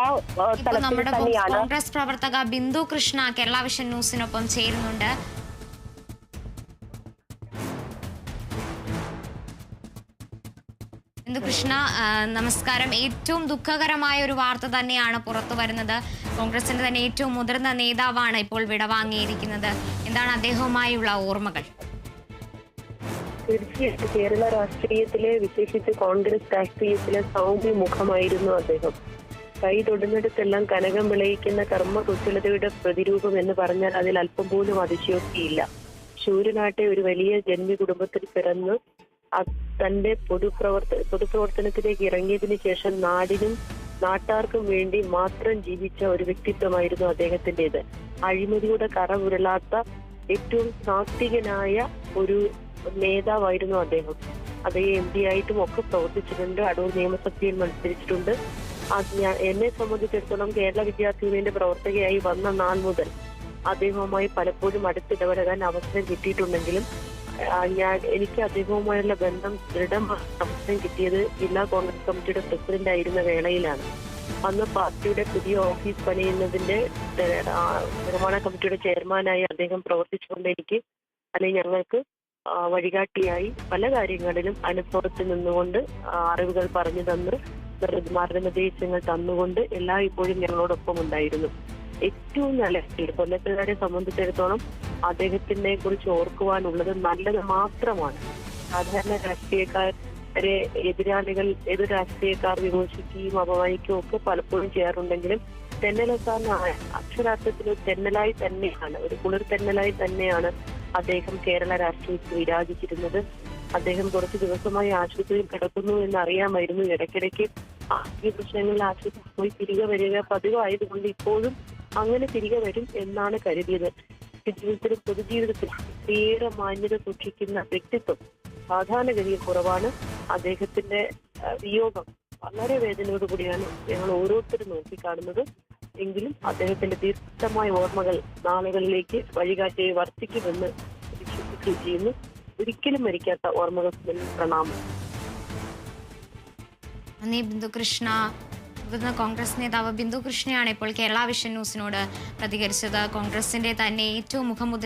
ഇപ്പൊ തലത്തിൽ നമ്മുടെ തന്നെയാണ്. കോൺഗ്രസ് പ്രവർത്തക ബിന്ദു കൃഷ്ണ കേരള വിഷൻ ന്യൂസിനൊപ്പം ചേരുന്നുണ്ട്. ബിന്ദു കൃഷ്ണ, നമസ്കാരം. ഏറ്റവും ദുഃഖകരമായ ഒരു വാർത്ത തന്നെയാണ് പുറത്തു വരുന്നത്. കോൺഗ്രസിന്റെ തന്നെ ഏറ്റവും മുതിർന്ന നേതാവാണ് ഇപ്പോൾ വിടവാങ്ങിയിരിക്കുന്നത്. എന്താണ് അദ്ദേഹവുമായുള്ള ഓർമ്മകൾ? തീർച്ചയായിട്ടും കേരള രാഷ്ട്രീയത്തിലെ, വിശേഷിച്ച് കോൺഗ്രസ് രാഷ്ട്രീയത്തിലെ സൗമ്യ മുഖമായിരുന്നു അദ്ദേഹം. കൈ തൊടുന്നിടത്തെല്ലാം കനകം വിളയിക്കുന്ന കർമ്മ കുശലതയുടെ പ്രതിരൂപം എന്ന് പറഞ്ഞാൽ അതിൽ അല്പം പോലും അതിശയോക്തിയില്ല. ശൂരനാട്ടെ ഒരു വലിയ ജന്മി കുടുംബത്തിൽ പിറന്ന് തന്റെ പൊതുപ്രവർത്തനത്തിലേക്ക് ഇറങ്ങിയതിനു ശേഷം നാടിനും നാട്ടാർക്കും വേണ്ടി മാത്രം ജീവിച്ച ഒരു വ്യക്തിത്വമായിരുന്നു അദ്ദേഹത്തിൻ്റെത്. അഴിമതിയുടെ കറ ഏറ്റവും സാത്വികനായ ഒരു നേതാവായിരുന്നു അദ്ദേഹം. അദ്ദേഹം എം പി ആയിട്ടും ഒക്കെ പ്രവർത്തിച്ചിട്ടുണ്ട്. അടൂർ നിയമസഭയിൽ മത്സരിച്ചിട്ടുണ്ട്. എന്നെ സംബന്ധിച്ചിടത്തോളം കേരള വിദ്യാർത്ഥി യൂണിയന്റെ പ്രവർത്തകയായി വന്ന നാൾ മുതൽ അദ്ദേഹവുമായി പലപ്പോഴും അടുത്തിടപഴകാൻ അവസരം കിട്ടിയിട്ടുണ്ടെങ്കിലും എനിക്ക് അദ്ദേഹവുമായുള്ള ബന്ധം ദൃഢമായ അവസരം കിട്ടിയത് ജില്ലാ കോൺഗ്രസ് കമ്മിറ്റിയുടെ പ്രസിഡന്റ് ആയിരുന്ന വേളയിലാണ്. അന്ന് പാർട്ടിയുടെ പുതിയ ഓഫീസ് പണിയുന്നതിന്റെ നിർമ്മാണ കമ്മിറ്റിയുടെ ചെയർമാനായി അദ്ദേഹം പ്രവർത്തിച്ചുകൊണ്ട് അല്ലെങ്കിൽ ഞങ്ങൾക്ക് വഴികാട്ടിയായി പല കാര്യങ്ങളിലും അനുഭവത്തിൽ നിന്നുകൊണ്ട് അറിവുകൾ പറഞ്ഞു തന്ന് മാർഗനിർദ്ദേശങ്ങൾ തന്നുകൊണ്ട് ഇപ്പോഴും ഞങ്ങളോടൊപ്പം ഉണ്ടായിരുന്നു. ഏറ്റവും നല്ല കൊല്ലത്തുകാരെ സംബന്ധിച്ചിടത്തോളം അദ്ദേഹത്തിനെ കുറിച്ച് ഓർക്കുവാനുള്ളത് നല്ലത് മാത്രമാണ്. സാധാരണ രാഷ്ട്രീയക്കാരെ എതിർ രാഷ്ട്രീയക്കാർ വിമർശിക്കുകയും അപമാനിക്കുകയും ഒക്കെ പലപ്പോഴും ചെയ്യാറുണ്ടെങ്കിലും തെന്നലക്കാരനായ അക്ഷരാർത്ഥത്തിൽ ഒരു തെന്നലായി തന്നെയാണ്, ഒരു കുളിർ തെന്നലായി തന്നെയാണ് അദ്ദേഹം കേരള രാഷ്ട്രീയത്തിൽ വിരാജിച്ചിരുന്നത്. അദ്ദേഹം കുറച്ച് ദിവസമായി ആശുപത്രിയിൽ കിടക്കുന്നു എന്ന് അറിയാമായിരുന്നു. ഇടയ്ക്കിടയ്ക്ക് ആരോഗ്യ പ്രശ്നങ്ങളിൽ ആശുപത്രിയിൽ പോയി തിരികെ വരിക പതിവായതുകൊണ്ട് ഇപ്പോഴും അങ്ങനെ തിരികെ വരും എന്നാണ് കരുതിയത്. ജീവിതത്തിലും പൊതുജീവിതത്തിലും ഏറെ മാന്യത സൂക്ഷിക്കുന്ന വ്യക്തിത്വം സാധാരണഗതിയിൽ കുറവാണ്. അദ്ദേഹത്തിന്റെ വിയോഗം വളരെ വേദനയോടുകൂടിയാണ് ഞങ്ങൾ ഓരോരുത്തരും നോക്കിക്കാണുന്നത്. എങ്കിലും അദ്ദേഹത്തിന്റെ ദീർഘമായ ഓർമ്മകൾ നാളുകളിലേക്ക് വഴികാട്ടി വർദ്ധിക്കുമെന്ന് വിശ്വസിക്കുകയും ചെയ്യുന്നു. ഒരിക്കലും മരിക്കാത്ത ഓർമ്മകൾക്ക് പ്രണാമം. ബിന്ദു കൃഷ്ണ, കോൺഗ്രസ് നേതാവ് ബിന്ദു കൃഷ്ണയാണ് ഇപ്പോൾ കേരള വിഷൻ ന്യൂസിനോട് പ്രതികരിച്ചത്. കോൺഗ്രസിന്റെ തന്നെ ഏറ്റവും മുഖമുദ്ര